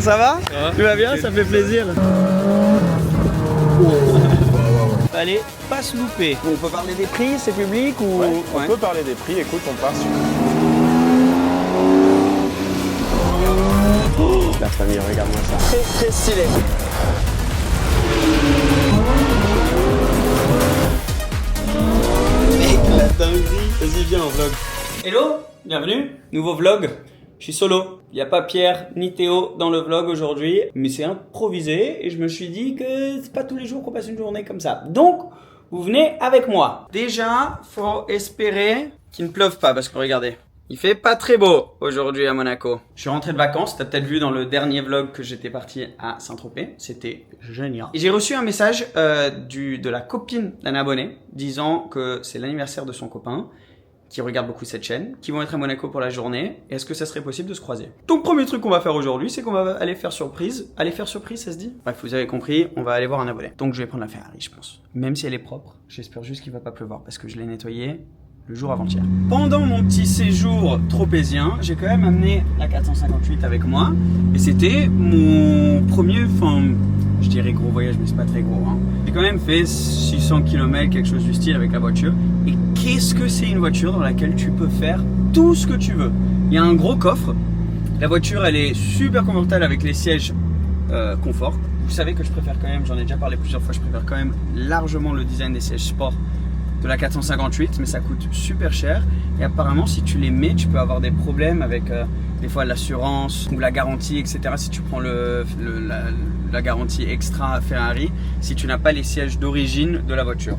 ça va? Tu vas bien? Ça fait plaisir. Allez, pas se louper. On peut parler des prix, c'est public ou... Ouais, on peut parler des prix, écoute, on part sur... La famille, regarde-moi ça. Très très stylé. Mec, la dinguerie. Vas-y, viens en vlog. Hello, bienvenue, nouveau vlog. Je suis solo. Il n'y a pas Pierre ni Théo dans le vlog aujourd'hui, mais c'est improvisé et je me suis dit que c'est pas tous les jours qu'on passe une journée comme ça. Donc, vous venez avec moi. Déjà, faut espérer qu'il ne pleuve pas parce que regardez, il fait pas très beau aujourd'hui à Monaco. Je suis rentré de vacances, t'as peut-être vu dans le dernier vlog que j'étais parti à Saint-Tropez. C'était génial. Et j'ai reçu un message de la copine d'un abonné disant que c'est l'anniversaire de son copain qui regarde beaucoup cette chaîne, qui vont être à Monaco pour la journée. Est-ce que ça serait possible de se croiser? Donc premier truc qu'on va faire aujourd'hui, c'est qu'on va aller faire surprise. Aller faire surprise, ça se dit? Bref, vous avez compris, on va aller voir un abonné. Donc je vais prendre la Ferrari, je pense. Même si elle est propre, j'espère juste qu'il va pas pleuvoir parce que je l'ai nettoyée le jour avant-hier. Pendant mon petit séjour tropézien, j'ai quand même amené la 458 avec moi. Et c'était mon premier, je dirais gros voyage, mais c'est pas très gros. Hein. J'ai quand même fait 600 km, quelque chose du style avec la voiture. Et qu'est-ce que c'est une voiture dans laquelle tu peux faire tout ce que tu veux? Il y a un gros coffre. La voiture, elle est super confortable avec les sièges confort. Vous savez que je préfère quand même, j'en ai déjà parlé plusieurs fois, je préfère quand même largement le design des sièges sport de la 458, mais ça coûte super cher. Et apparemment, si tu les mets, tu peux avoir des problèmes avec des fois l'assurance ou la garantie, etc. Si tu prends la garantie extra Ferrari, si tu n'as pas les sièges d'origine de la voiture.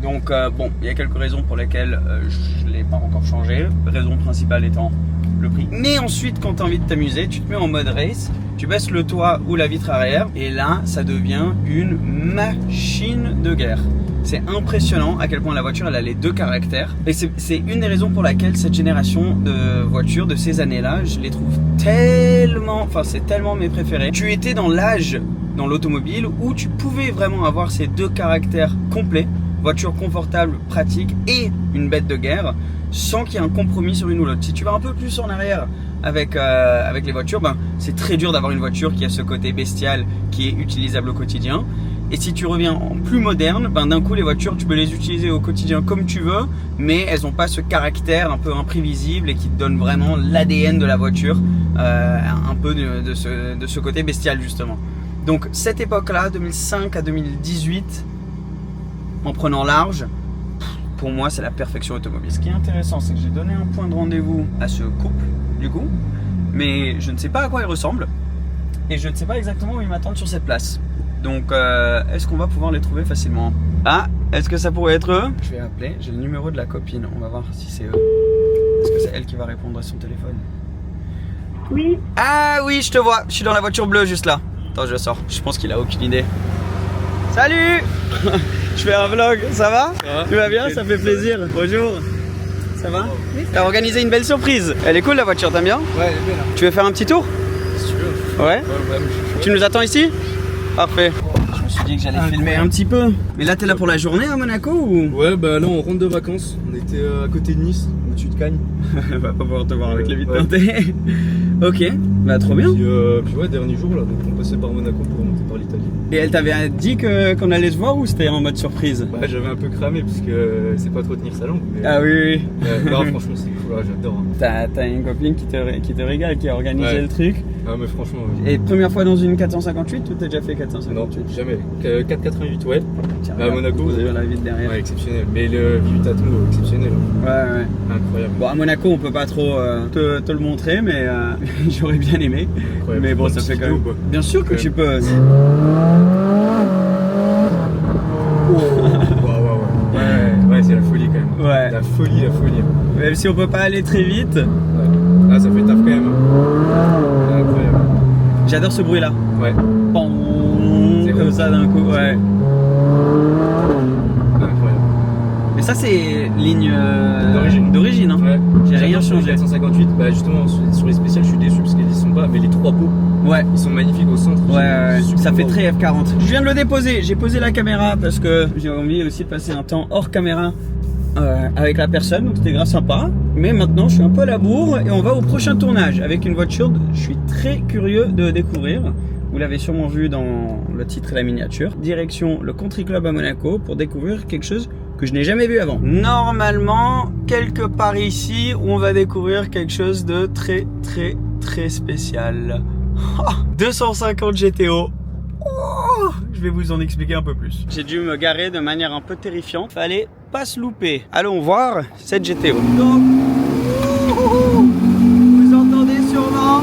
Donc bon, il y a quelques raisons pour lesquelles je ne l'ai pas encore changé. Raison principale étant le prix. Mais ensuite, quand tu as envie de t'amuser, tu te mets en mode race, tu baisses le toit ou la vitre arrière, et là, ça devient une machine de guerre. C'est impressionnant à quel point la voiture elle a les deux caractères. Et c'est une des raisons pour laquelle cette génération de voitures de ces années-là, je les trouve tellement, c'est tellement mes préférés. Tu étais dans l'âge dans l'automobile où tu pouvais vraiment avoir ces deux caractères complets, voiture confortable, pratique et une bête de guerre, sans qu'il y ait un compromis sur une ou l'autre. Si tu vas un peu plus en arrière avec les voitures, c'est très dur d'avoir une voiture qui a ce côté bestial qui est utilisable au quotidien. Et si tu reviens en plus moderne, d'un coup les voitures tu peux les utiliser au quotidien comme tu veux, mais elles n'ont pas ce caractère un peu imprévisible et qui te donne vraiment l'ADN de la voiture, un peu de ce côté bestial justement. Donc cette époque-là, 2005 à 2018, en prenant large, pour moi c'est la perfection automobile. Ce qui est intéressant, c'est que j'ai donné un point de rendez-vous à ce couple du coup, mais je ne sais pas à quoi il ressemble et je ne sais pas exactement où ils m'attendent sur cette place. Donc, est-ce qu'on va pouvoir les trouver facilement? Ah, est-ce que ça pourrait être eux? Je vais appeler, j'ai le numéro de la copine, on va voir si c'est eux. Est-ce que c'est elle qui va répondre à son téléphone? Oui. Ah oui, je te vois, je suis dans la voiture bleue juste là. Attends, je sors, je pense qu'il a aucune idée. Salut. Je fais un vlog, ça va? Tu vas bien? Ça fait plaisir. Bonjour. Ça va? Oui. T'as organisé une belle surprise. Elle est cool la voiture, t'aimes bien? Ouais, elle est belle. Tu veux faire un petit tour? Si tu veux. Ouais. Tu nous attends ici? Parfait. Je me suis dit que j'allais filmer un petit peu. Mais là, t'es là pour la journée à Monaco ou? Ouais, là on rentre de vacances. On était à côté de Nice, au-dessus de Cagnes. On va pas pouvoir te voir avec les vitres teintées. Ok, trop bien. Puis ouais, dernier jour là, donc on passait par Monaco pour remonter par l'Italie. Et elle t'avait dit qu'on allait se voir ou c'était en mode surprise? Bah j'avais un peu cramé parce que c'est pas trop tenir sa langue. Mais... Ah oui. Non, franchement c'est cool, j'adore. T'as une copine qui te régale, qui a organisé le truc. Ah mais franchement. Et première fois dans une 458 ou t'as déjà fait 458? Non, jamais. 488 ouais. Tiens, à Monaco. Vous avez la vitre derrière. Ouais, exceptionnel. Mais le Vita Atmo, exceptionnel. Ouais. Incroyable. Bon, à Monaco, on peut pas trop te le montrer, mais j'aurais bien aimé. Incroyable. Mais bon, ça fait quand même. Bien sûr que tu peux. Ouais, c'est la folie quand même. Ouais. La folie. Même si on peut pas aller très vite. Ouais. Là, ça fait taf quand même. C'est incroyable. J'adore ce bruit-là. Ouais. C'est comme ça d'un coup, ouais. Incroyable. Mais ça, c'est ligne d'origine. Hein. Ouais. J'ai rien changé. 458, justement, sur les spéciales, je suis déçu parce qu'ils y sont pas, mais les trois pots. Ouais. Ils sont magnifiques au centre. Ouais. Ça fait très F40. Je viens de le déposer. J'ai posé la caméra parce que j'ai envie aussi de passer un temps hors caméra avec la personne, donc c'était grave sympa. Mais maintenant, je suis un peu à la bourre et on va au prochain tournage avec une voiture. Je suis très curieux de découvrir. Vous l'avez sûrement vu dans le titre et la miniature. Direction le Country Club à Monaco pour découvrir quelque chose que je n'ai jamais vu avant. Normalement, quelque part ici, on va découvrir quelque chose de très spécial. 250 GTO. Oh, je vais vous en expliquer un peu plus. J'ai dû me garer de manière un peu terrifiante. Fallait pas se louper. Allons voir cette GTO. Donc, vous entendez sûrement,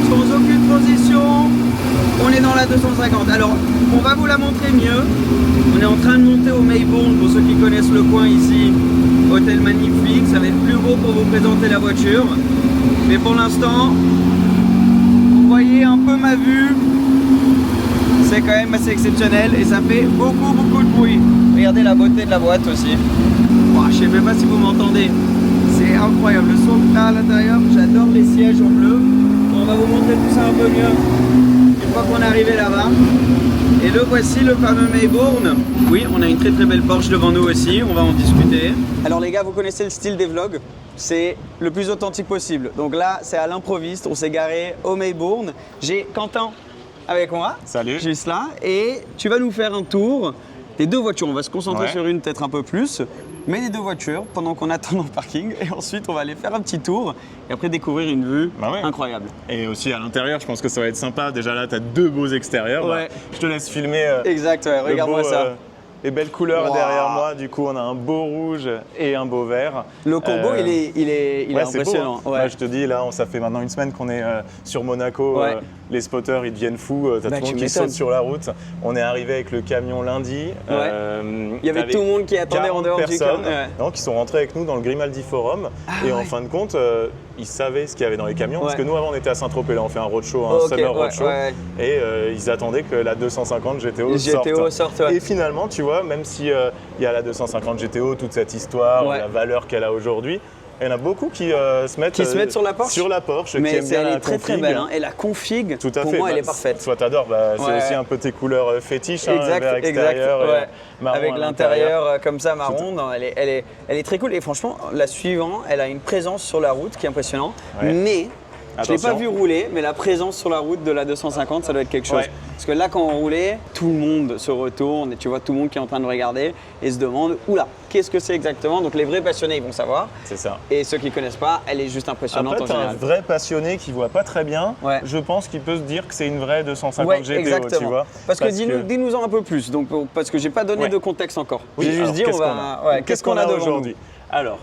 sans aucune transition, on est dans la 250. Alors, on va vous la montrer mieux. On est en train de monter au Maybourne, pour ceux qui connaissent le coin ici. Hôtel magnifique, ça va être plus gros pour vous présenter la voiture. Mais pour l'instant, vous voyez un peu ma vue. C'est quand même assez exceptionnel et ça fait beaucoup de bruit. Regardez la beauté de la boîte aussi. Wow, je sais même pas si vous m'entendez. C'est incroyable, le son que t'as à l'intérieur. J'adore les sièges en bleu. On va vous montrer tout ça un peu mieux une fois qu'on est arrivé là-bas. Et le voici, le fameux Maybourne. Oui, on a une très belle Porsche devant nous aussi, on va en discuter. Alors les gars, vous connaissez le style des vlogs, c'est le plus authentique possible. Donc là, c'est à l'improviste, on s'est garé au Maybourne. J'ai Quentin avec moi. Salut. Juste là. Et tu vas nous faire un tour des deux voitures. On va se concentrer sur une peut-être un peu plus. Mais les deux voitures pendant qu'on attend dans le parking. Et ensuite, on va aller faire un petit tour. Et après, découvrir une vue incroyable. Et aussi à l'intérieur, je pense que ça va être sympa. Déjà là, tu as deux beaux extérieurs. Ouais. Je te laisse filmer. Exact, ouais. Regarde-moi ça. Les belles couleurs derrière moi, du coup on a un beau rouge et un beau vert. Le combo il est impressionnant. Beau, hein. Là, je te dis, là ça fait maintenant une semaine qu'on est sur Monaco, les spotters ils deviennent fous, t'as tout le monde qui saute sur la route. On est arrivé avec le camion lundi. Il y avait tout le monde qui attendait en dehors du camion. Donc ils sont rentrés avec nous dans le Grimaldi Forum et en fin de compte ils savaient ce qu'il y avait dans les camions parce que nous avant on était à Saint-Tropez, là on fait un roadshow, un summer roadshow et ils attendaient que la 250 GTO sorte. Et finalement tu vois, même si il y a la 250 GTO, toute cette histoire, la valeur qu'elle a aujourd'hui, il y en a beaucoup qui se mettent sur la Porsche. Sur la Porsche, mais qui aiment bien elle la est très belle. Hein. Et la config, tout à pour fait. moi, elle est parfaite. Toi, t'adores. C'est aussi un peu tes couleurs fétiches, vert extérieur, marron avec l'intérieur comme ça marron. Non, elle est très cool. Et franchement, la suivante, elle a une présence sur la route qui est impressionnante. Mais je ne l'ai pas vu rouler, mais la présence sur la route de la 250, ça doit être quelque chose. Parce que là, quand on roulait, tout le monde se retourne et tu vois tout le monde qui est en train de regarder et se demande « Oula, qu'est-ce que c'est exactement » Donc les vrais passionnés, ils vont savoir. C'est ça. Et ceux qui ne connaissent pas, elle est juste impressionnante. Après, en général. Un vrai passionné qui ne voit pas très bien, je pense qu'il peut se dire que c'est une vraie 250 GTO, exactement. tu vois. Parce que dis-nous-en un peu plus, donc, parce que je n'ai pas donné de contexte encore. J'ai juste dit, qu'est-ce qu'on a devant aujourd'hui. Alors,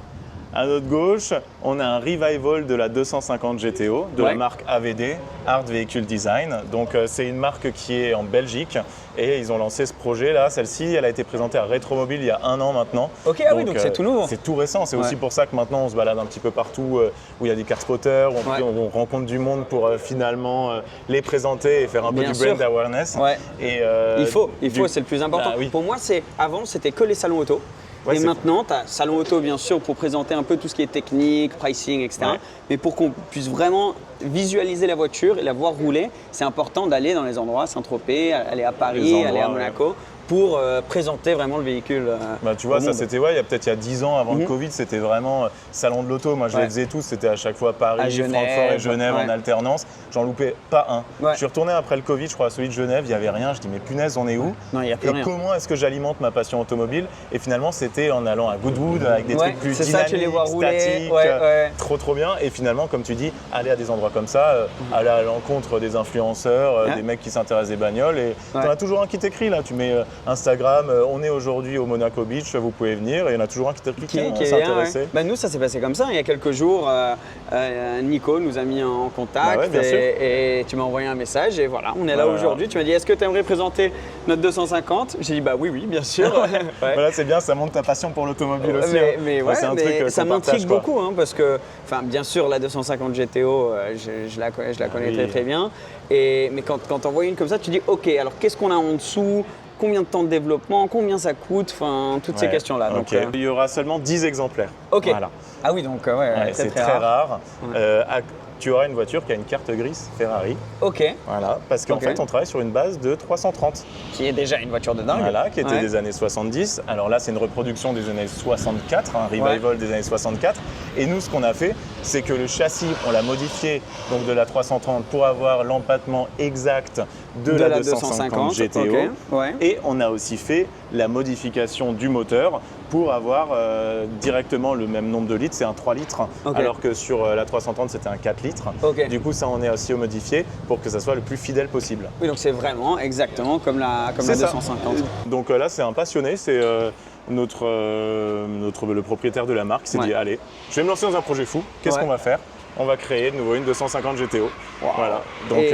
à notre gauche, on a un revival de la 250 GTO de la marque AVD, Art Vehicle Design. Donc c'est une marque qui est en Belgique et ils ont lancé ce projet là. Celle-ci, elle a été présentée à Retromobile il y a 1 an maintenant. Ok, donc c'est tout nouveau. C'est tout récent. C'est aussi pour ça que maintenant on se balade un petit peu partout où il y a des car spotters, on rencontre du monde pour finalement les présenter et faire un peu du brand awareness. Et il faut, c'est le plus important. Pour moi, avant c'était que les salons auto. Et maintenant, tu as salon auto bien sûr pour présenter un peu tout ce qui est technique, pricing, etc. Mais pour qu'on puisse vraiment visualiser la voiture et la voir rouler, c'est important d'aller dans les endroits, Saint-Tropez, aller à Paris, aller à Monaco. Pour présenter vraiment le véhicule. Tu vois, ça c'était il y a 10 ans avant le Covid, c'était vraiment salon de l'auto. Moi je les faisais tous, c'était à chaque fois Paris, Francfort et Genève en alternance. J'en loupais pas un. Je suis retourné après le Covid, je crois à celui de Genève, il n'y avait rien. Je dis mais punaise, on est où? Non, il y a plus rien. Comment est-ce que j'alimente ma passion automobile? Et finalement c'était en allant à Goodwood avec des trucs plus dynamiques, statiques, trop bien. Et finalement, comme tu dis, aller à des endroits comme ça, aller à l'encontre des influenceurs, des mecs qui s'intéressent des bagnoles. Et t'en as toujours un qui t'écrit là, tu mets Instagram, on est aujourd'hui au Monaco Beach, vous pouvez venir. Et il y en a toujours un qui t'écrit qui s'intéressait. Nous, ça s'est passé comme ça. Il y a quelques jours, Nico nous a mis en contact et tu m'as envoyé un message. Et voilà, on est là aujourd'hui. Tu m'as dit, est-ce que tu aimerais présenter notre 250? J'ai dit, bah oui, bien sûr. Voilà, c'est bien, ça montre ta passion pour l'automobile aussi. Mais ça m'intrigue beaucoup parce que, bien sûr, la 250 GTO, je la connais très bien. Mais quand on voit une comme ça, tu dis, ok, alors qu'est-ce qu'on a en dessous? Combien de temps de développement, combien ça coûte, toutes ces questions-là. Donc, il y aura seulement 10 exemplaires. Ok. Voilà. Ah oui, donc c'est très rare. tu auras une voiture qui a une carte grise Ferrari. Ok. Voilà, parce qu'en fait, on travaille sur une base de 330. Qui est déjà une voiture de dingue. Voilà, qui était des années 70. Alors là, c'est une reproduction des années 64, un revival des années 64. Et nous, ce qu'on a fait, c'est que le châssis, on l'a modifié donc de la 330 pour avoir l'empattement exact de la 250 GTO. Okay. Et on a aussi fait la modification du moteur pour avoir directement le même nombre de litres, c'est un 3 litres, alors que sur la 330 c'était un 4 litres. Du coup ça on est aussi modifié pour que ça soit le plus fidèle possible. Oui, donc c'est vraiment exactement comme la 250. Donc là c'est un passionné, c'est le propriétaire de la marque qui s'est dit allez, je vais me lancer dans un projet fou, qu'est-ce qu'on va faire? On va créer de nouveau une 250 GTO. Wow. Voilà. Donc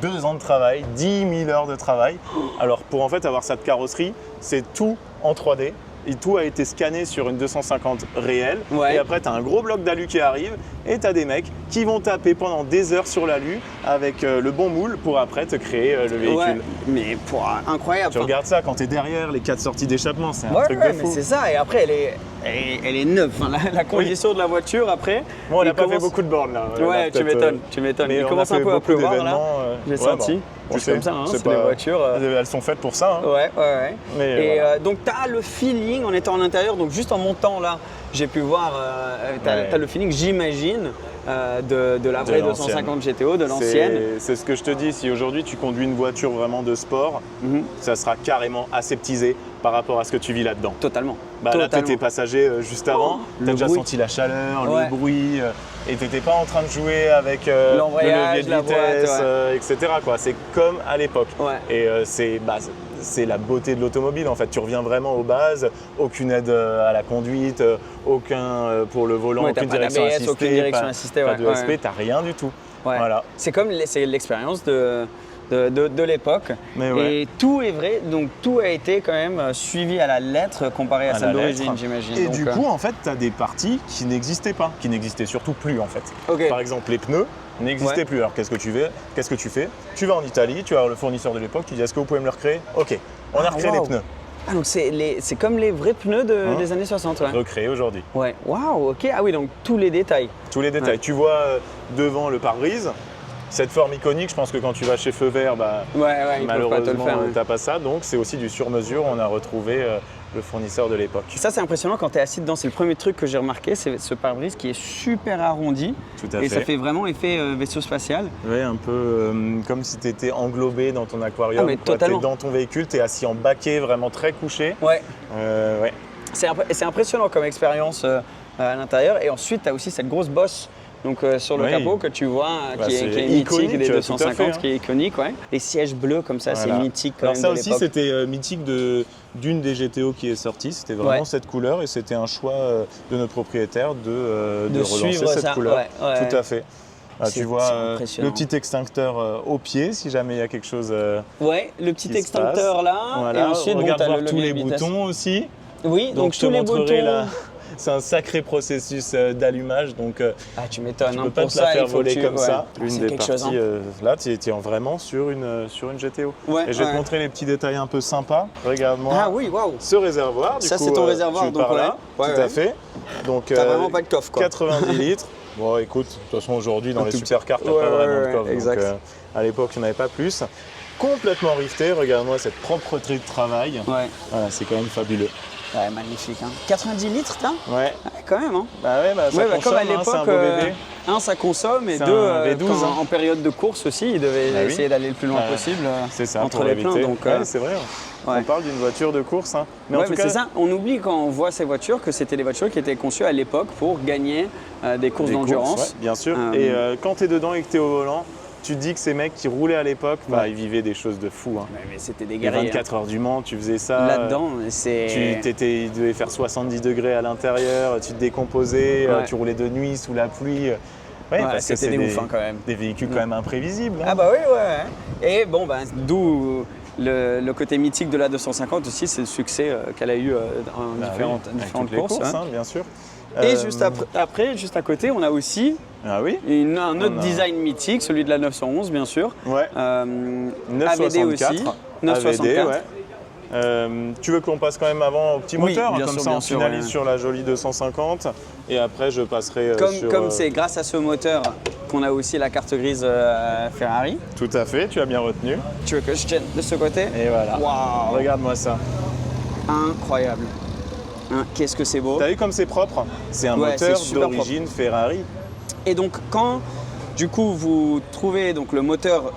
2 ans de travail, 10 000 heures de travail. Alors pour en fait avoir cette carrosserie, c'est tout en 3D. Et tout a été scanné sur une 250 réelle. Et après, tu as un gros bloc d'alu qui arrive et tu as des mecs qui vont taper pendant des heures sur l'alu avec le bon moule pour après te créer le véhicule. Ouais, mais incroyable. Tu regardes ça quand tu es derrière, les 4 sorties d'échappement, c'est un truc de fou. Mais c'est ça. Et après, elle est neuve. Enfin, la condition de la voiture, après. Bon, on n'a pas fait beaucoup de bornes là. Ouais, tu m'étonnes. Il commence un peu à pleuvoir là. J'ai senti. Bon, c'est comme ça, c'est les voitures. Elles sont faites pour ça. Hein. Ouais. Mais donc, tu as le feeling en étant à l'intérieur. Donc, juste en montant là, j'ai pu voir, tu as le feeling, j'imagine, de la vraie 250 GTO, de l'ancienne. C'est ce que je te dis. Si aujourd'hui tu conduis une voiture vraiment de sport, ça sera carrément aseptisé par rapport à ce que tu vis là-dedans. Totalement. Là, tu étais passager juste avant, tu as déjà senti la chaleur, le bruit, et tu n'étais pas en train de jouer avec le levier de vitesse, etc. C'est comme à l'époque. Et c'est la beauté de l'automobile en fait. Tu reviens vraiment aux bases, aucune aide à la conduite, aucun pour le volant, aucune direction assistée, pas de ESP, t'as rien du tout. Voilà. C'est comme l'expérience de l'époque. Et tout est vrai, donc tout a été quand même suivi à la lettre comparé à celle d'origine, j'imagine. Et du coup, en fait, tu as des parties qui n'existaient pas, qui n'existaient surtout plus en fait. Par exemple, les pneus n'existaient plus. Alors qu'est-ce que tu fais? Tu vas en Italie, tu as le fournisseur de l'époque, tu dis est-ce que vous pouvez me le recréer? Ok, on a recréé les pneus. Ah, donc c'est comme les vrais pneus des années 60, recréés aujourd'hui. Waouh, ok. Ah oui, donc tous les détails. Tous les détails. Tu vois devant le pare-brise, cette forme iconique, je pense que quand tu vas chez Feu Vert, malheureusement, tu n'as pas ça. Donc c'est aussi du sur-mesure, on a retrouvé le fournisseur de l'époque. Ça c'est impressionnant quand tu es assis dedans, c'est le premier truc que j'ai remarqué, c'est ce pare-brise qui est super arrondi. Tout à fait. Et ça fait vraiment effet vaisseau spatial. Oui, un peu comme si tu étais englobé dans ton aquarium. Ah, totalement. Tu es dans ton véhicule, tu es assis en baquet, vraiment très couché. C'est impressionnant comme expérience à l'intérieur. Et ensuite, tu as aussi cette grosse bosse. Donc sur le capot que tu vois, qui est mythique des 250, qui est iconique. Les sièges bleus comme ça, c'est mythique quand même. Ça aussi, c'était mythique d'une des GTO qui est sortie. C'était vraiment cette couleur et c'était un choix de notre propriétaire de relancer cette couleur. Tout à fait. Tu vois le petit extincteur au pied, si jamais il y a quelque chose. Le petit extincteur là. Et ensuite, regarde voir tous les boutons aussi. Oui, donc tous les boutons. Là. C'est un sacré processus d'allumage, donc tu m'étonnes. Tu peux pas te la faire voler comme ça. L'une des parties, là, tu es vraiment sur une GTO. Et je vais te montrer les petits détails un peu sympas. Regarde-moi. Ah oui, waouh. Ce réservoir. Ça, c'est ton réservoir, donc là. Tout à fait. Donc, t'as vraiment pas de coffre, quoi. 90 litres. Bon, écoute, de toute façon, aujourd'hui, dans les supercars, t'as pas vraiment de coffre. Exact. Donc, à l'époque, il n'y en avait pas plus. Complètement rifté. Regarde-moi cette propreté de travail. Voilà, c'est quand même fabuleux. Ouais, magnifique. 90 litres, t'as? Ouais. Quand même. Ça consomme, comme à l'époque, c'est un beau bébé. Ça consomme et V12, en période de course aussi, il devait essayer d'aller le plus loin possible entre les pleins. Donc, c'est vrai. On parle d'une voiture de course. Mais en tout cas, c'est ça. On oublie quand on voit ces voitures que c'était des voitures qui étaient conçues à l'époque pour gagner des courses d'endurance. Bien sûr. Et quand tu es dedans et que tu es au volant, tu te dis que ces mecs qui roulaient à l'époque, ils vivaient des choses de fou. Mais c'était des guerriers. 24 heures du Mans, tu faisais ça. Là-dedans, il devait faire 70 degrés à l'intérieur, tu te décomposais, tu roulais de nuit sous la pluie. Parce que c'était des ouf quand même. Des véhicules quand même imprévisibles. Ah bah oui, Et bon, d'où le côté mythique de la 250 aussi, c'est le succès qu'elle a eu dans différentes courses. Bien sûr. Et juste après, juste à côté, on a aussi un autre design mythique, celui de la 911 bien sûr. AVD aussi. 964. Tu veux qu'on passe quand même avant au petit moteur, comme ça on finalise sur la jolie 250 et après je passerai comme c'est grâce à ce moteur qu'on a aussi la carte grise Ferrari. Tout à fait, tu as bien retenu. Tu veux que je tienne de ce côté? Et voilà. Waouh, regarde-moi ça. Incroyable. Hein, qu'est-ce que c'est beau. T'as vu comme c'est propre? C'est un moteur d'origine Ferrari. Et donc quand du coup vous trouvez donc le moteur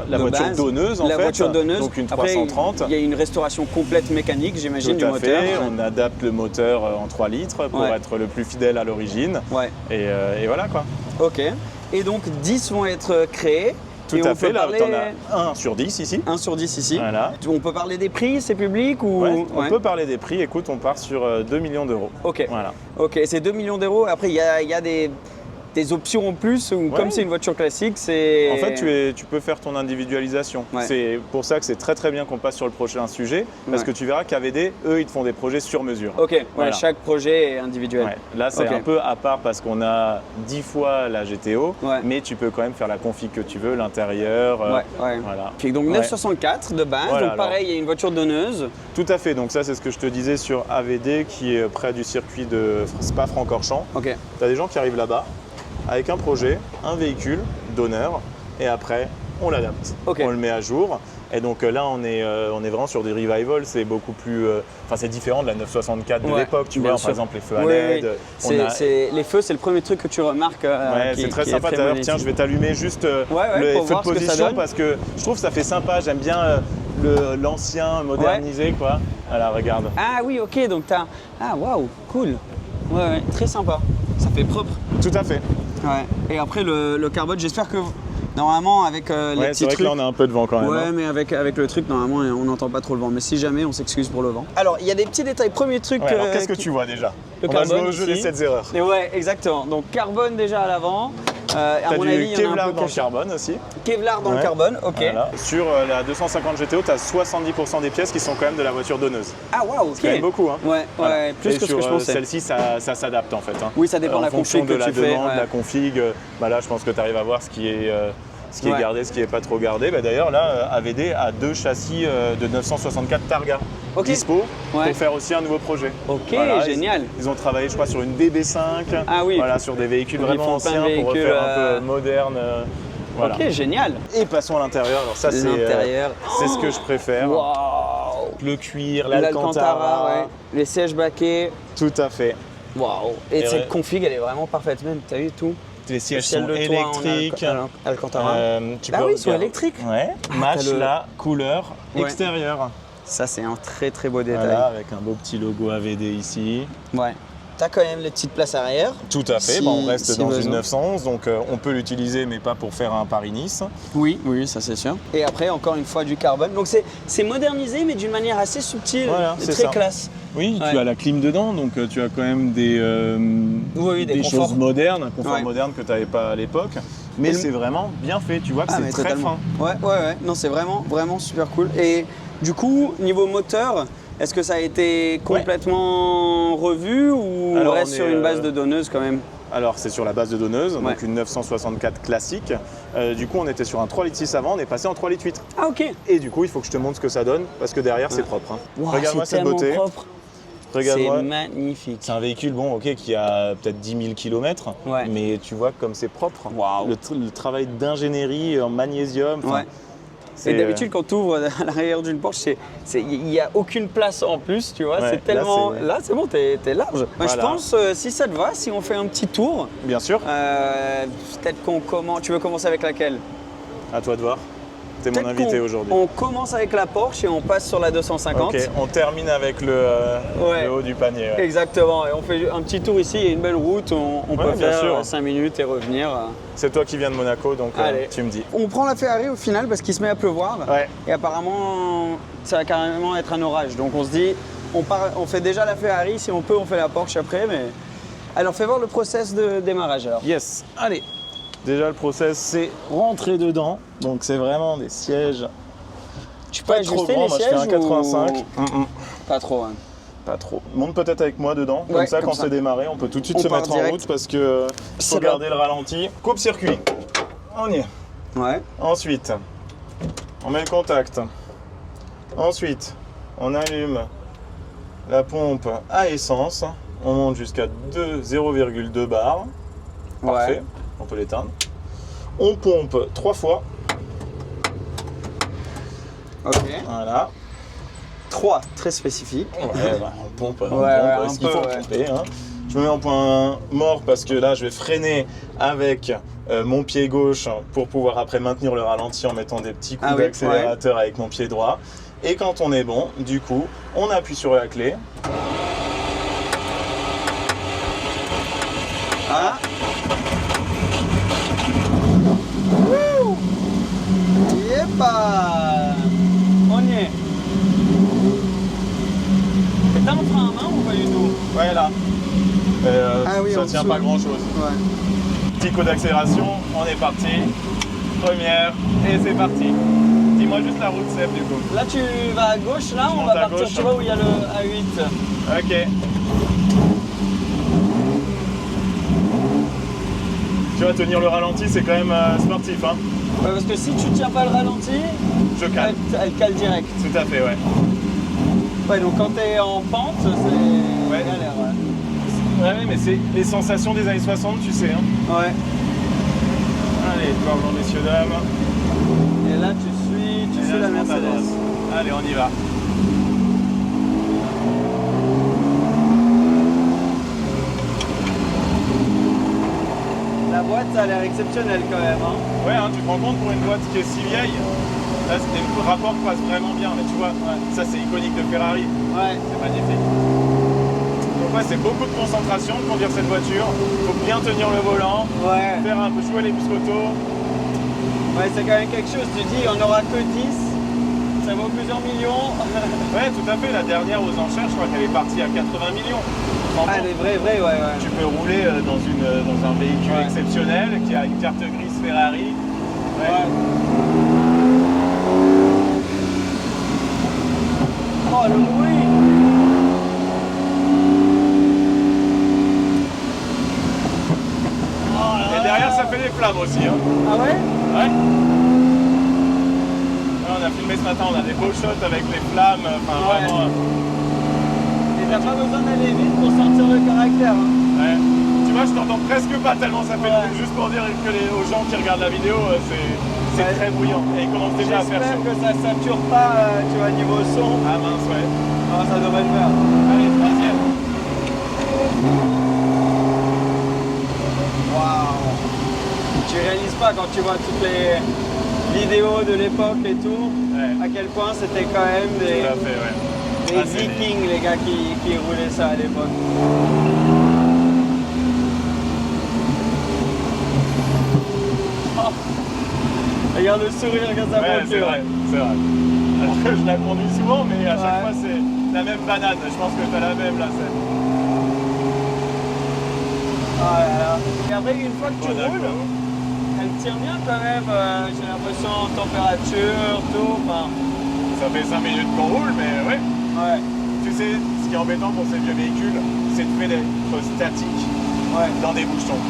la voiture base, donneuse en fait, voiture donneuse. donc une Après, 330. Il y a une restauration complète mécanique, j'imagine, du moteur. Tout à fait, on adapte le moteur en 3 litres pour être le plus fidèle à l'origine. Ouais. Et voilà quoi. Ok. Et donc 10 vont être créés. Tout à fait, là t'en as 1 sur 10 ici. 1 sur 10 ici. Voilà. On peut parler des prix, c'est public ou... On peut parler des prix, écoute, on part sur 2 millions d'euros. Ok. Voilà. Ok, c'est 2 millions d'euros. Après, il y a des options en plus, ou comme c'est une voiture classique, c'est... En fait, tu peux faire ton individualisation. C'est pour ça que c'est très très bien qu'on passe sur le prochain sujet, parce que tu verras qu'AVD, eux, ils te font des projets sur mesure. Ok, voilà. Chaque projet est individuel. Ouais. Là, c'est un peu à part parce qu'on a 10 fois la GTO, mais tu peux quand même faire la config que tu veux, l'intérieur. Voilà. Puis donc 964 de base, donc pareil, il y a une voiture donneuse. Tout à fait, donc ça c'est ce que je te disais sur AVD qui est près du circuit de Spa-Francorchamps. Ok. Tu as des gens qui arrivent là-bas avec un projet, un véhicule donneur, et après on l'adapte, on le met à jour. Et donc là on est vraiment sur des revival, c'est beaucoup plus, c'est différent de la 964 de l'époque, tu vois, par exemple les feux à LED. Les feux, c'est le premier truc que tu remarques. C'est très sympa. D'ailleurs, tiens, je vais t'allumer juste le feu de position parce que je trouve que ça fait sympa. J'aime bien l'ancien modernisé, quoi. Voilà, regarde. Ah oui, ok, donc t'as. Ah waouh, cool. Ouais, très sympa. Ça fait propre. Tout à fait. Ouais. Et après le carbone, j'espère que normalement avec les petits trucs. C'est vrai que là on a un peu de vent quand même. Ouais, mais avec le truc, normalement on n'entend pas trop le vent. Mais si jamais, on s'excuse pour le vent. Alors il y a des petits détails. Premier truc. Alors qu'est-ce que tu vois déjà? Le on carbone, va jouer au jeu des 7 erreurs. Et ouais, exactement. Donc carbone déjà à l'avant. À mon avis, il y en a un peu dans le carbone aussi. Kevlar dans le carbone, ok. Voilà. Sur la 250 GTO, tu as 70% des pièces qui sont quand même de la voiture donneuse. Ah waouh, ok. C'est quand même beaucoup, hein. Ouais, plus que ce que je pensais. Celle-ci, ça s'adapte en fait. Hein. Oui, ça dépend de la config de la que tu demande, fais. de la config. Là, je pense que tu arrives à voir ce qui est gardé, ce qui n'est pas trop gardé. D'ailleurs, là, AVD a 2 châssis de 964 Targa dispo pour faire aussi un nouveau projet. Ok, génial. Ils ont travaillé, je crois, sur une DB5. Ah oui. Voilà, sur des véhicules vraiment anciens pour refaire un peu moderne. Voilà. Ok, génial. Et passons à l'intérieur. Alors ça, c'est ce que je préfère. Waouh. Le cuir, l'Alcantara, les sièges baquets. Tout à fait. Waouh. Et cette config, elle est vraiment parfaite même. T'as vu tout? Les sièges sont électriques. Alcantara. Ils sont électriques. Ouais. Match la couleur extérieure. Ça, c'est un très très beau détail. Voilà, avec un beau petit logo AVD ici. Ouais. T'as quand même les petites places arrière. Tout à fait, on reste dans une 911, donc on peut l'utiliser mais pas pour faire un Paris-Nice. Oui, ça c'est sûr. Et après, encore une fois, du carbone. Donc c'est modernisé mais d'une manière assez subtile, très classe. Oui, tu as la clim dedans, donc tu as quand même des choses modernes, un confort moderne que tu n'avais pas à l'époque. Mais c'est vraiment bien fait, tu vois que c'est très fin. Ouais. Non, c'est vraiment super cool. Et du coup, niveau moteur, est-ce que ça a été complètement revu ou on reste sur une base de donneuse quand même? Alors c'est sur la base de donneuse, donc une 964 classique. Du coup on était sur un 3,6 litres avant, on est passé en 3,8 litres. Ah ok. Et du coup il faut que je te montre ce que ça donne parce que derrière c'est propre. Hein. Wow, regarde-moi cette beauté. Propre. Regarde-moi. C'est magnifique. C'est un véhicule qui a peut-être 10 000 km, mais tu vois comme c'est propre. Wow. Le travail d'ingénierie en magnésium. Et d'habitude, quand tu ouvres à l'arrière d'une Porsche, il n'y a aucune place en plus, tu vois. C'est tellement. Là, c'est bon, t'es large. Voilà. Je pense, si ça te va, si on fait un petit tour. Bien sûr. Peut-être qu'on commence. Tu veux commencer avec laquelle? À toi de voir. T'es mon invité aujourd'hui. On commence avec la Porsche et on passe sur la 250. Ok, on termine avec le haut du panier. Ouais. Exactement, et on fait un petit tour ici, il y a une belle route, on peut faire 5 minutes et revenir. C'est toi qui viens de Monaco, donc tu me dis. On prend la Ferrari au final parce qu'il se met à pleuvoir. Et apparemment, ça va carrément être un orage. Donc on se dit, on fait déjà la Ferrari, si on peut, on fait la Porsche après. Mais... Alors fais voir le process de démarrage alors. Yes, allez. Déjà le process c'est rentrer dedans, donc c'est vraiment des sièges. Tu peux ajuster les sièges? Moi je fais un 85. Pas trop. Hein. Pas trop. Monte peut-être avec moi dedans, comme ça quand c'est démarré, on peut tout de suite se mettre en route parce que faut garder le ralenti. Coupe circuit. On y est. Ouais. Ensuite, on met le contact. Ensuite, on allume la pompe à essence. On monte jusqu'à 0,2 bar. Parfait. On peut l'éteindre. On pompe 3 fois. Ok. Voilà. 3, très spécifique. Ouais, on pompe, un ce qu'il peu, faut ouais. pomper. Hein. Je me mets en point mort parce que là, je vais freiner avec mon pied gauche pour pouvoir après maintenir le ralenti en mettant des petits coups d'accélérateur avec mon pied droit. Et quand on est bon, du coup, on appuie sur la clé. Ah. Yepa. On y est. Et t'as un frein à main ou pas du tout? Ouais, là. Ça tient dessous. pas grand chose. Ouais. Petit coup d'accélération, on est parti. Première, et c'est parti. Dis-moi juste la route, Seb, du coup. Là, tu vas à gauche, là, Je on monte va à partir, gauche. tu vois où il y a le A8. Ok. Tu vas tenir le ralenti, c'est quand même sportif, hein. Ouais, parce que si tu tiens pas le ralenti, Je cale. elle cale direct. Tout à fait, ouais. Ouais, donc quand t'es en pente, c'est Ouais. galère, Ouais, mais c'est les sensations des années 60, tu sais, hein. ouais. Allez, pardon, messieurs, dames. Et là, tu suis la je monte à Mercedes. droite. Allez, on y va. La boîte, ça a l'air exceptionnelle quand même. Hein. Ouais, hein, tu te rends compte pour une boîte qui est si vieille, là, le rapport passe vraiment bien, mais tu vois, ça c'est iconique de Ferrari. Ouais. C'est magnifique. Donc ouais, c'est beaucoup de concentration de conduire cette voiture. Il faut bien tenir le volant, Ouais. faire un peu jouer les biscottos. Ouais, c'est quand même quelque chose. Tu dis, on n'aura que 10. Ça vaut plusieurs millions. Ouais, tout à fait. La dernière aux enchères, je crois qu'elle est partie à 80 millions. Ah, les vrais, ouais. Tu peux rouler dans un véhicule exceptionnel qui a une carte grise Ferrari. Ouais. Oh, le bruit. Et derrière, ça fait des flammes aussi. Hein. Ah ouais? Ouais. On a filmé ce matin, on a des beaux shots avec les flammes. Enfin, vraiment. Et t'as pas besoin d'aller vite pour sentir le caractère. Hein. Ouais. Tu vois, je t'entends presque pas tellement ça fait de bruit. Juste pour dire que aux gens qui regardent la vidéo, c'est très bruyant. Et ils commencent déjà à faire J'espère chaud. que ça sature pas, tu vois, niveau son. Ah mince, ouais. Non, ça devrait le faire. Allez, troisième. Waouh. Tu réalises pas quand tu vois toutes les vidéos de l'époque et tout, à quel point c'était quand même des, Tout à fait, ouais. des vikings, les gars, qui roulaient ça à l'époque. Oh. Regarde le sourire que ça Ouais, montre. c'est vrai, c'est vrai. Alors que je la conduis souvent, mais à chaque fois c'est la même banane. Je pense que t'as la même là, c'est. Ah là là. Et après, une fois que tu roules, elle tient bien quand même, j'ai l'impression, température, tout. Enfin, Ça fait 5 minutes qu'on roule, mais ouais. ouais. Tu sais, ce qui est embêtant pour ces vieux véhicules, c'est de fait d'être statique dans des bouchons.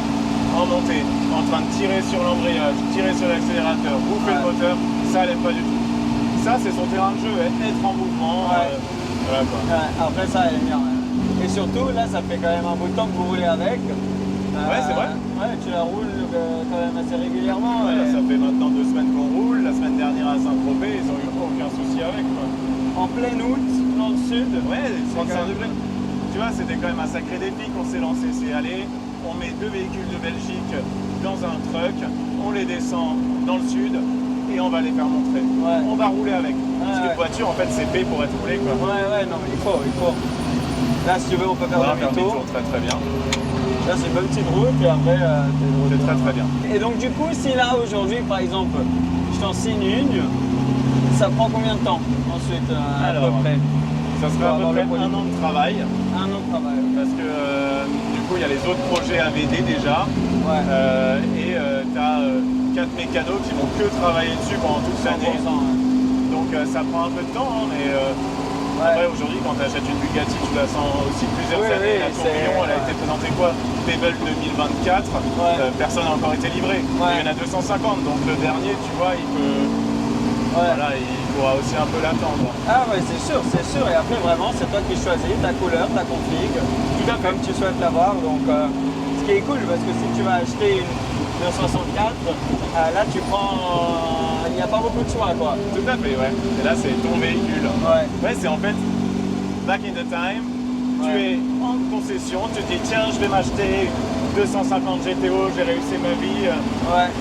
En montée, en train de tirer sur l'embrayage, tirer sur l'accélérateur, bouffer le moteur, ça elle aime pas du tout. Ça c'est son terrain de jeu, être en mouvement. Voilà quoi. Après ça, elle est bien. Ouais. Et surtout, là, ça fait quand même un bout de temps que vous roulez avec. Ouais, c'est vrai. Ouais, tu la roules quand même assez régulièrement. Ouais, là, ça fait maintenant 2 semaines qu'on roule. La semaine dernière à Saint-Tropez, ils ont eu aucun souci avec quoi. En plein août, dans le sud. Ouais, 35 degrés. Même... Tu vois, c'était quand même un sacré défi qu'on s'est lancé. C'est aller, on met 2 véhicules de Belgique dans un truck, on les descend dans le sud et on va les faire montrer. Ouais. On va rouler avec. Parce qu'une voiture, en fait, c'est fait pour être roulé quoi. Ouais, non, mais il faut. Là, si tu veux, on peut faire demi-tour. Très très bien. Là, c'est une bonne petite route et après, c'est très très bien. Et donc, du coup, si là, aujourd'hui, par exemple, je t'en signe une, ça prend combien de temps ensuite, à peu près? Ça sera à peu près 1 an de travail. 1 an de travail. Parce que du coup, il y a les autres projets AVD déjà. Ouais. Et tu as 4 mécanos qui vont que travailler dessus pendant toute l'année. Donc ça prend un peu de temps, hein, mais après aujourd'hui, quand tu achètes une Bugatti, tu la sens aussi plusieurs années. La Tourbillon, elle a été présentée quoi? Pebble 2024. Personne n'a encore été livré. Il y en a 250, donc le dernier, tu vois, il peut. Voilà, il pourra aussi un peu l'attendre. Ah ouais, c'est sûr. Et après, vraiment, c'est toi qui choisis ta couleur, ta config, comme tu souhaites l'avoir. Donc, ce qui est cool, parce que si tu vas acheter de 64, là tu prends, il n'y a pas beaucoup de choix quoi. Tout à fait, ouais. Et là c'est ton véhicule. Ouais, c'est en fait, back in the time, tu es en concession, tu te dis tiens je vais m'acheter une 250 GTO, j'ai réussi ma vie,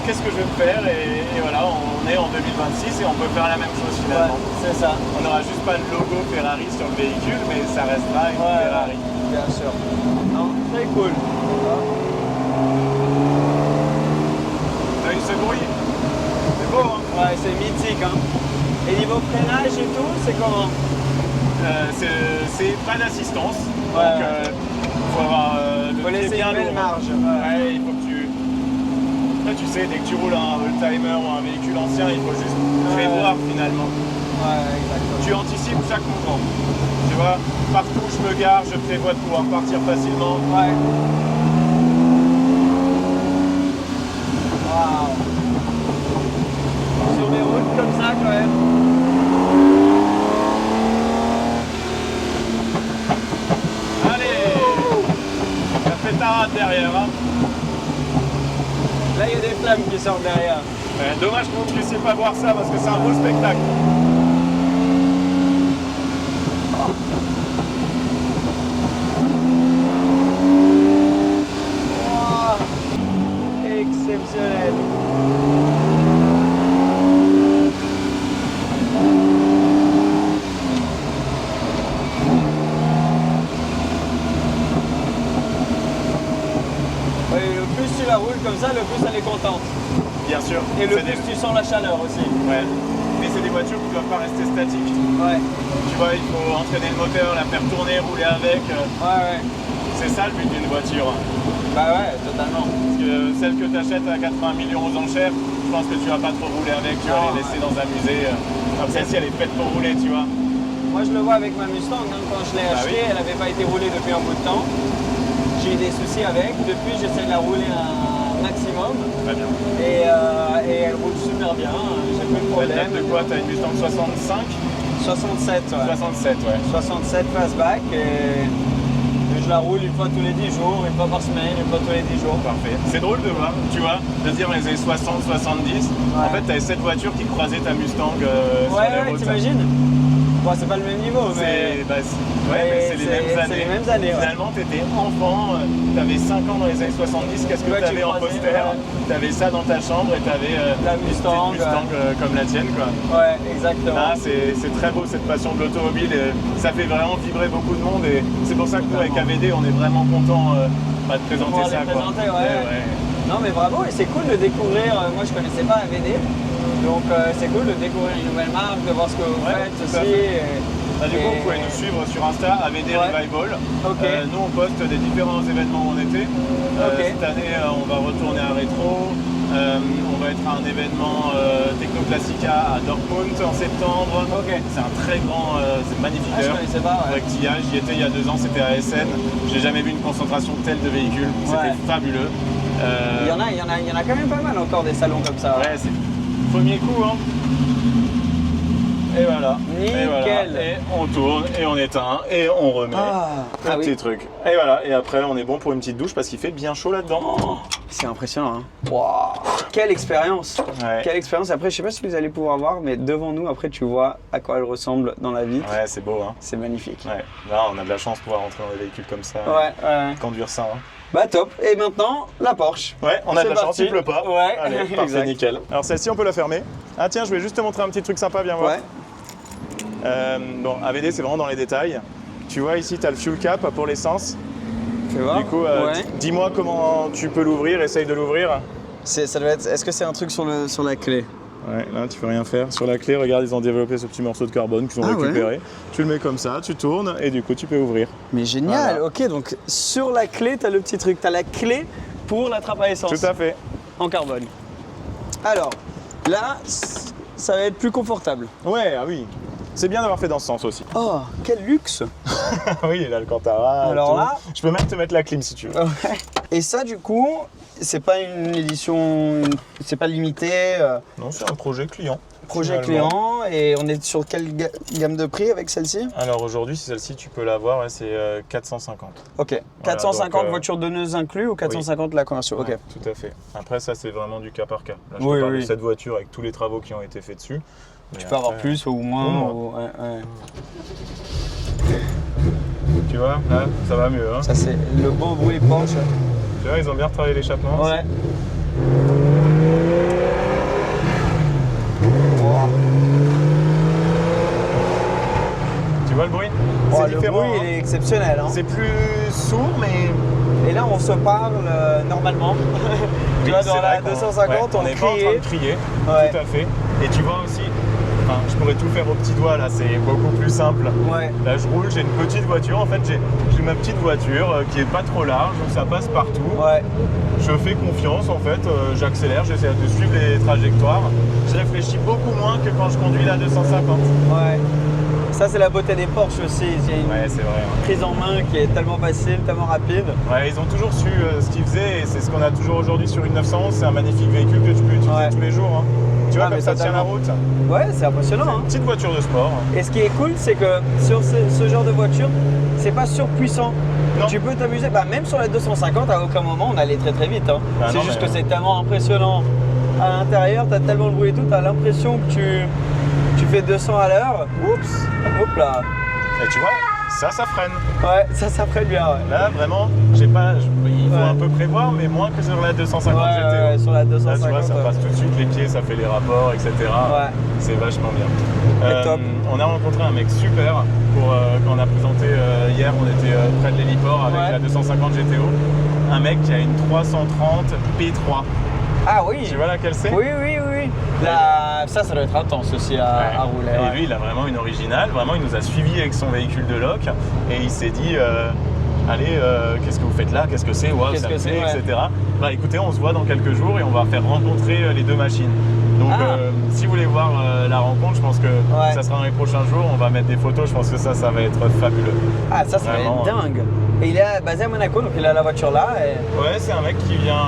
qu'est-ce que je vais me faire et voilà, on est en 2026 et on peut faire la même chose finalement. C'est ça. On n'aura juste pas le logo Ferrari sur le véhicule, mais ça restera une Ferrari. Bien sûr. Non, très cool. T'as eu ce bruit? C'est beau hein? Ouais, c'est mythique hein. Et niveau freinage et tout, c'est comment? C'est pas d'assistance, donc faut avoir faut laisser bien une belle marge. Ouais, il faut que tu... Là tu sais, dès que tu roules un oldtimer ou un véhicule ancien, il faut juste prévoir finalement. Ouais, exactement. Tu anticipes chaque mouvement. Tu vois, partout où je me gare, je prévois de pouvoir partir facilement. Ouais. Waouh. Sur des routes comme ça quand même. Derrière. Hein. Là, il y a des flammes qui sortent derrière. Dommage que vous ne puissiez pas voir ça parce que c'est un beau spectacle. Oh, exceptionnel. La roule comme ça, le plus elle est contente. Bien sûr. Et le plus tu sens la chaleur aussi. Ouais. Mais c'est des voitures qui ne doivent pas rester statiques. Ouais. Tu vois, il faut entraîner le moteur, la faire tourner, rouler avec. Ouais. C'est ça le but d'une voiture. Bah ouais, totalement. Parce que celle que tu achètes à 80 millions aux enchères, je pense que tu vas pas trop rouler avec, tu vas les laisser dans un musée. Comme celle-ci, elle est faite pour rouler, tu vois. Moi je le vois avec ma Mustang, hein, quand je l'ai achetée, elle n'avait pas été roulée depuis un bout de temps. J'ai eu des soucis avec, depuis j'essaie de la rouler un maximum. Très bien. Et elle roule super bien, j'ai plus de problème. Elle date de quoi? T'as une Mustang 65? 67, ouais. 67, ouais. 67 fastback et je la roule une fois tous les 10 jours, une fois par semaine, une fois tous les 10 jours. Parfait. C'est drôle de voir, tu vois, de dire dans les années 60, 70, en fait t'avais cette voiture qui croisait ta Mustang sur les routes. T'imagines? Bon, c'est pas le même niveau, mais... mais c'est les mêmes années. C'est les mêmes années, Finalement, t'étais enfant, t'avais 5 ans dans les années 70, qu'est-ce que t'avais en poster? T'avais ça dans ta chambre et t'avais la Mustang, comme la tienne, quoi. Ouais, exactement. Là, c'est très beau cette passion de l'automobile, ça fait vraiment vibrer beaucoup de monde et c'est pour ça que nous, avec AVD, on est vraiment content de présenter ça, quoi. Non, mais bravo, et c'est cool de découvrir, moi je connaissais pas AVD. Donc c'est cool de découvrir une nouvelle marque, de voir ce que vous faites aussi. Du coup, vous pouvez nous suivre sur Insta, AVD Revival. Nous, on poste des différents événements où on était. Cette année, on va retourner à Rétro. On va être à un événement Technoclassica à Dortmund en septembre. C'est un très grand, c'est magnifique je connaissais pas, J'y étais il y a 2 ans, c'était à Essen. J'ai jamais vu une concentration telle de véhicules. C'était fabuleux. Il y en a quand même pas mal encore des salons comme ça. Ouais, c'est premier coup, hein. Et voilà. Nickel. Et on tourne, et on éteint, et on remet le petit truc. Et voilà, et après on est bon pour une petite douche parce qu'il fait bien chaud là-dedans. C'est impressionnant, hein. Wow. Quelle expérience. Quelle expérience. Après, je sais pas si vous allez pouvoir voir, mais devant nous, après tu vois à quoi elle ressemble dans la vitre. Ouais, c'est beau, hein. C'est magnifique. Ouais. Là, on a de la chance de pouvoir rentrer dans des véhicules comme ça. Conduire ça, hein. Bah top, et maintenant la Porsche. Ouais, on a de la chance, il pleut pas. Ouais, allez, parfait, nickel. Alors celle-ci on peut la fermer. Ah tiens, je vais juste te montrer un petit truc sympa, viens voir. Bon, AVD c'est vraiment dans les détails. Tu vois ici, tu as le fuel cap pour l'essence. Fais voir. Du coup, dis-moi comment tu peux l'ouvrir, essaye de l'ouvrir. Ça doit être. Est-ce que c'est un truc sur la clé? Ouais, là tu peux rien faire. Sur la clé, regarde, ils ont développé ce petit morceau de carbone qu'ils ont récupéré. Ouais. Tu le mets comme ça, tu tournes et du coup tu peux ouvrir. Mais génial, ok, donc sur la clé, tu as le petit truc, tu as la clé pour la trappe à essence. Tout à fait. En carbone. Alors, là, ça va être plus confortable. Ouais, ah oui. C'est bien d'avoir fait dans ce sens aussi. Oh, quel luxe. Oui, il a le Alcantara. Alors là, je peux même te mettre la clim si tu veux. Ouais. Et ça, du coup, c'est pas une édition, c'est pas limité. Non, c'est un projet client. Projet finalement. client, et on est sur quelle gamme de prix avec celle-ci? Alors aujourd'hui, celle-ci, tu peux l'avoir, ouais, c'est 450. Ok, 450 donc, voitures donneuses inclus ou 450 la conversion? Ok. Ouais, tout à fait. Après, ça, c'est vraiment du cas par cas. Là, je Oui, te parle oui. de cette voiture avec tous les travaux qui ont été faits dessus. Tu Mais peux avoir après, plus ou moins. moins. Ouais. Tu vois, là, ça va mieux. Hein. Ça, c'est le beau bruit Porsche. Tu vois, ils ont bien retravaillé l'échappement. Ouais. Tu vois le bruit? Oh, C'est le différent. bruit, hein. il est exceptionnel. Hein. C'est plus sourd, mais Et là, on se parle normalement. Tu vois, c'est dans vrai la qu'on- 250, ouais, on n'est pas en train criait. de crier. Ouais. Tout à fait. Et tu vois aussi, enfin, je pourrais tout faire au petit doigt, là, c'est beaucoup plus simple. Ouais. Là, je roule, j'ai une petite voiture. En fait, j'ai ma petite voiture qui est pas trop large, donc ça passe partout. Ouais. Je fais confiance, en fait. J'accélère, j'essaie de suivre les trajectoires. Je réfléchis beaucoup moins que quand je conduis la 250. Ouais. Ça, c'est la beauté des Porsche aussi. Il y a une Ouais, c'est vrai. hein. prise en main qui est tellement facile, tellement rapide. Ouais, ils ont toujours su ce qu'ils faisaient et c'est ce qu'on a toujours aujourd'hui sur une 911. C'est un magnifique véhicule que tu peux utiliser Ouais. tous les jours. hein. Tu vois, Ah, mais comme ça tient la totalement. route. Ouais, c'est impressionnant. C'est Hein. une petite voiture de sport. Et ce qui est cool, c'est que sur ce genre de voiture, c'est pas surpuissant. Non. Tu peux t'amuser, même sur la 250, à aucun moment on allait très très vite. Hein. Bah C'est non, juste mais- que c'est tellement impressionnant. À l'intérieur, t'as tellement le bruit et tout, t'as l'impression que tu fais 200 à l'heure. Oups, hop là. Et tu vois, ça freine. Ouais, ça freine bien. Ouais. Là, vraiment, il faut Ouais. un peu prévoir, mais moins que sur la 250 Ouais, GTO. ouais, sur la Là, 250. tu vois, ça passe tout de suite, les pieds, ça fait les rapports, etc. Ouais. C'est vachement bien. Et top. On a rencontré un mec super quand on a présenté hier, on était près de l'héliport avec Ouais. la 250 GTO. Un mec qui a une 330 P3. Ah oui. Tu vois laquelle c'est? Oui. Ça doit être intense aussi à rouler. Et ouais. lui, il a vraiment une originale. Vraiment, il nous a suivis avec son véhicule de loc et il s'est dit allez, qu'est-ce que vous faites là? Qu'est-ce que c'est? Waouh, Qu'est-ce ça que me c'est, plaît, ouais. etc. Bah écoutez, on se voit dans quelques jours et on va faire rencontrer les deux machines. Donc, Ah. si vous voulez voir la rencontre, je pense que ça sera dans les prochains jours. On va mettre des photos. Je pense que ça va être fabuleux. Ah, ça va Vraiment, être dingue. Et il est basé à Monaco, donc il a la voiture là. Et... Ouais, c'est un mec qui vient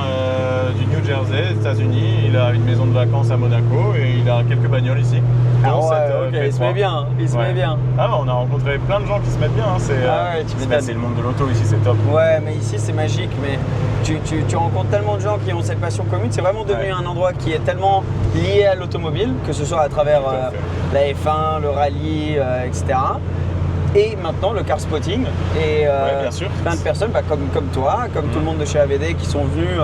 du New Jersey, États-Unis. Il a une maison de vacances à Monaco et il a quelques bagnoles ici. Ah dont ouais, cette, ok, il se P3. met bien. Il se met bien. Ah bah, on a rencontré plein de gens qui se mettent bien. Hein. C'est Tu m'étonnes. c'est le monde de l'auto ici, c'est top. Ouais, mais ici c'est magique. Mais tu rencontres tellement de gens qui ont cette passion commune. C'est vraiment devenu un endroit qui est tellement lié à l'automobile, que ce soit à travers Tout à la fait. F1, le rallye, etc. Et maintenant le car spotting. Et bien sûr. plein de personnes comme toi, comme tout le monde de chez AVD qui sont venus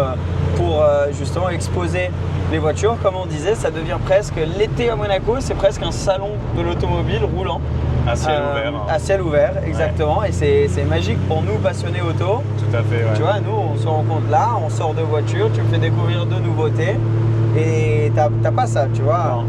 pour justement exposer les voitures. Comme on disait, ça devient presque l'été à Monaco, c'est presque un salon de l'automobile roulant. À ciel ouvert. hein. À ciel ouvert, exactement. Et c'est magique pour nous passionnés auto. Tout à fait, ouais. Tu vois, nous, on se rencontre là, on sort de voiture, tu me fais découvrir de nouveautés. Et t'as pas ça, tu vois. Non.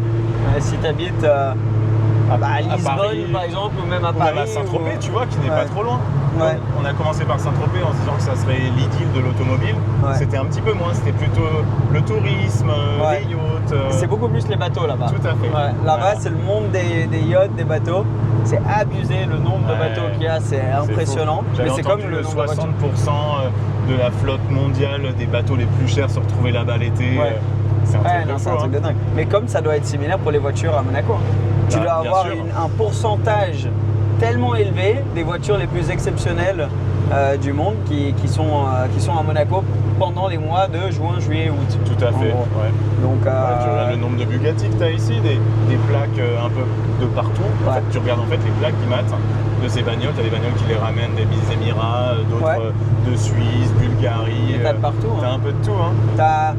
Si tu habites à Lisbonne, Paris, par exemple, ou même à Ou Paris. même à Saint-Tropez, tu vois, qui n'est Ouais. pas trop loin. Ouais. On a commencé par Saint-Tropez en se disant que ça serait l'idylle de l'automobile. Ouais. C'était un petit peu moins, c'était plutôt le tourisme, Ouais. les yachts. C'est beaucoup plus les bateaux là-bas. Tout à fait. Ouais, là-bas, Voilà. c'est le monde des yachts, des bateaux. C'est abusé le nombre de Ouais. bateaux qu'il y a, c'est impressionnant. fou. J'avais Mais c'est comme entendu le nombre de 60% de la flotte mondiale des bateaux les plus chers se retrouver là-bas l'été. Ouais. C'est un Ouais, truc non, de c'est fou. un truc de dingue. Mais comme ça doit être similaire pour les voitures à Monaco. Tu Bah, dois bien avoir sûr. un pourcentage tellement élevé des voitures les plus exceptionnelles du monde qui sont à Monaco pendant les mois de juin, juillet, août. Tout à en fait. gros. Ouais. Donc, Ouais, tu regardes le nombre de Bugatti que tu as ici, des plaques un peu de partout. En Ouais. fait, tu regardes en fait les plaques qui matent de ces bagnoles. Tu as des bagnoles qui les ramènent des Émirats, d'autres Ouais. de Suisse, Bulgarie. t'as de partout. T'as Hein. un peu de tout. Hein.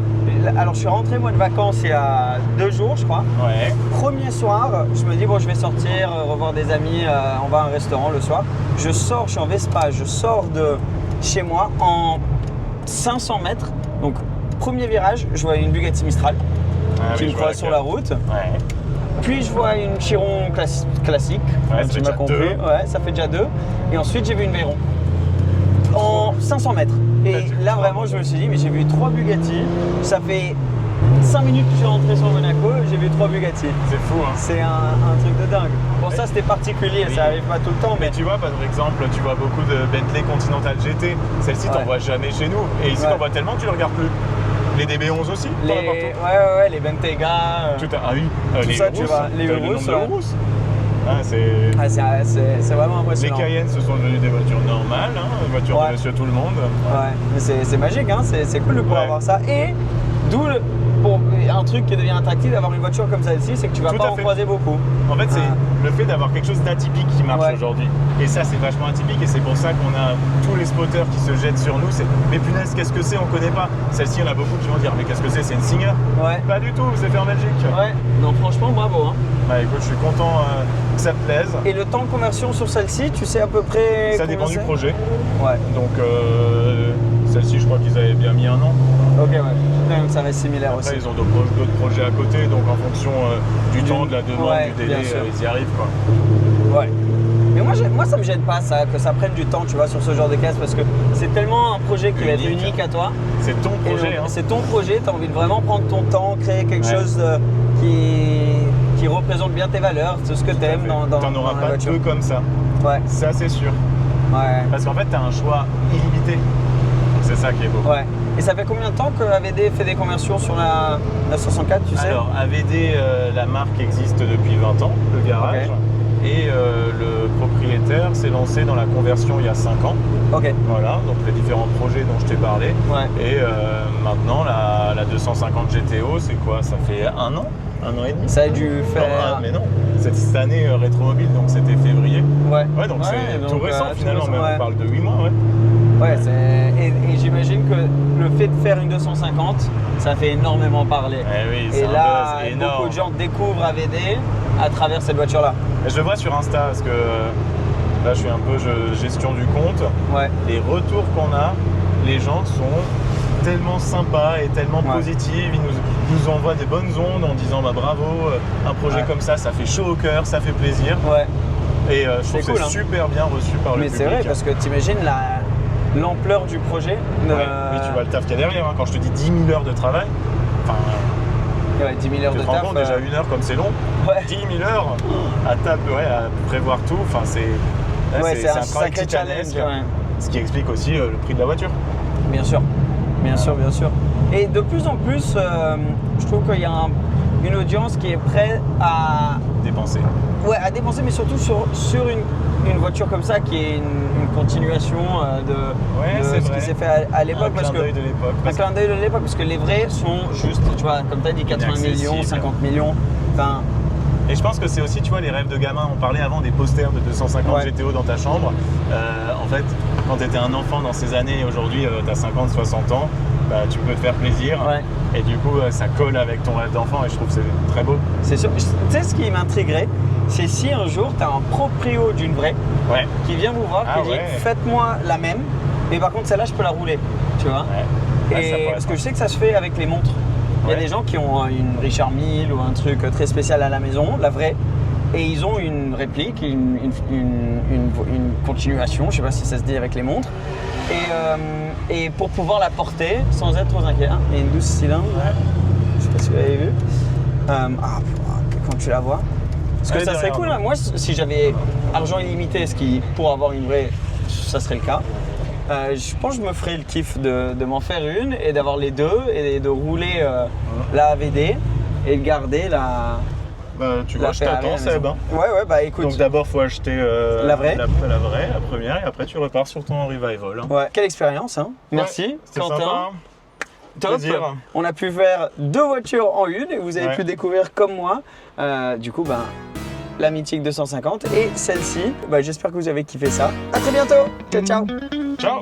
Alors je suis rentré moi de vacances il y a 2 jours je crois. Ouais. Premier soir, je me dis bon je vais sortir, revoir des amis, on va à un restaurant le soir. Je sors, je suis en Vespa, je sors de chez moi en 500 mètres. Donc premier virage, je vois une Bugatti Mistral Ah qui oui, me je vois croise sur laquelle. la route. Ouais. Puis je vois une Chiron classique, Ouais, comme ça tu fait m'as déjà compris. 2. Ouais, ça fait déjà 2. Et ensuite j'ai vu une Veyron en 500 mètres. Et là vraiment je me suis dit mais j'ai vu 3 Bugatti. Ça fait 5 minutes que je suis rentré sur Monaco et j'ai vu 3 Bugatti. C'est fou. Hein. C'est un truc de dingue. Bon ça c'était particulier, Oui. ça arrive pas tout le temps mais Mais tu vois, par exemple, tu vois beaucoup de Bentley Continental GT. Celle-ci, t'en Ouais. vois jamais chez nous. Et ici, Ouais. t'en vois tellement que tu le regardes plus. Les DB11 aussi Ouais, les Bentayga. Ah oui, tout les ça, Urus, tu vois. Les Urus. C'est vraiment impressionnant. Les Cayennes, ce sont devenus des voitures normales, des voitures de monsieur tout le monde. Ouais, mais c'est magique, c'est cool de pouvoir avoir ça. Et d'où un truc qui devient attractif d'avoir une voiture comme celle-ci, c'est que tu vas pas en croiser beaucoup. En fait, c'est le fait d'avoir quelque chose d'atypique qui marche aujourd'hui. Et ça, c'est vachement atypique et c'est pour ça qu'on a tous les spotters qui se jettent sur nous. Mais punaise, qu'est-ce que c'est? On connaît pas. Celle-ci, il y en a beaucoup qui vont dire, mais qu'est-ce que c'est? C'est une Singer? Ouais. Pas du tout, c'est fait en Belgique. Ouais, non, franchement, bravo. Bah écoute, je suis content que ça te plaise. Et le temps de conversion sur celle-ci, tu sais à peu près? Ça dépend du projet. Ouais. Donc, celle-ci, je crois qu'ils avaient bien mis 1 an. Ok, ouais. Donc ça reste similaire Après, aussi. ils ont d'autres projets à côté, donc en fonction du temps, de la demande, du délai, ils y arrivent quoi. Ouais. Mais moi ça me gêne pas ça, que ça prenne du temps, tu vois, sur ce genre de caisse, parce que c'est tellement un projet qui va être unique à toi. C'est ton projet. C'est ton projet, tu as envie de vraiment prendre ton temps, créer quelque chose qui représente bien tes valeurs, tout ce que tu aimes dans T'en auras pas voiture. deux comme ça. Ouais. Ça, c'est sûr. Ouais. Parce qu'en fait, tu as un choix illimité. C'est ça qui est beau. Ouais. Et ça fait combien de temps que AVD fait des conversions sur la 64, tu sais? Alors, AVD, la marque existe depuis 20 ans, le garage. Okay. Et le propriétaire s'est lancé dans la conversion il y a 5 ans. Ok. Voilà, donc les différents projets dont je t'ai parlé. Ouais. Et maintenant, la 250 GTO, c'est quoi? Ça fait 1 an? 1 an et demi? Ça a dû faire... Non, mais non, cette année Rétromobile, donc c'était février. Ouais. Donc c'est tout récent finalement, mais on parle de 8 mois, Ouais, et j'imagine que le fait de faire une 250, ça fait énormément parler. Oui, et là, énorme. beaucoup de gens découvrent AVD à travers cette voiture-là. Et je le vois sur Insta, parce que là, je suis un peu gestion du compte. Ouais. Les retours qu'on a, les gens sont tellement sympas et tellement positifs. Ils nous envoient des bonnes ondes en disant bah, bravo, un projet comme ça fait chaud au cœur, ça fait plaisir. Ouais. Et je trouve que cool, c'est super bien reçu par le public. Mais c'est vrai, parce que t'imagines l'ampleur du projet. Oui, tu vois le taf qu'il y a derrière. Quand je te dis 10 000 heures de travail, enfin, 10 000 heures de taf. Tu te rends compte déjà 1 heure comme c'est long. 10 000 heures à prévoir tout. Enfin, c'est un sacré challenge. Ce qui explique aussi le prix de la voiture. Bien sûr. Bien sûr. Et de plus en plus, je trouve qu'il y a une audience qui est prête à dépenser. Ouais, à dépenser, mais surtout sur une voiture comme ça qui est une continuation de ce qui s'est fait à l'époque. Un clin d'œil de l'époque. Un clin d'œil de l'époque, parce que les vrais sont juste, tu vois, comme tu as dit, 80 millions, 50 millions. Enfin, et je pense que c'est aussi, tu vois, les rêves de gamin. On parlait avant des posters de 250 GTO dans ta chambre. En fait, quand tu étais un enfant dans ces années, aujourd'hui, tu as 50, 60 ans, bah, tu peux te faire plaisir. Ouais. Et du coup, ça colle avec ton rêve d'enfant et je trouve que c'est très beau. C'est sûr. Tu sais, ce qui m'intriguerait, c'est si un jour, tu as un proprio d'une vraie qui vient vous voir, qui dit faites-moi la même, mais par contre, celle-là, je peux la rouler. Tu vois Et parce que je sais que ça se fait avec les montres. Il y a des gens qui ont une Richard Mille ou un truc très spécial à la maison, la vraie, et ils ont une réplique, une continuation, je sais pas si ça se dit avec les montres, et pour pouvoir la porter sans être trop inquiet. Il y a une 12 cylindres, je sais pas si vous l'avez vu. Quand tu la vois. Parce que ça serait cool, moi si j'avais argent illimité, ce qui pour avoir une vraie, ça serait le cas. Je pense que je me ferais le kiff de m'en faire une et d'avoir les deux et de rouler la AVD et de garder la. Tu vois, je t'attends, Seb. Ouais, bah écoute. Donc d'abord, il faut acheter la vraie, la première, et après tu repars sur ton Revival. Ouais, quelle expérience, hein. Merci, Quentin. Sympa. Top. Plaisir. On a pu faire 2 voitures en une et vous avez pu découvrir comme moi. Du coup, la mythique 250 et celle-ci. J'espère que vous avez kiffé ça. À très bientôt. Ciao, ciao. Ciao.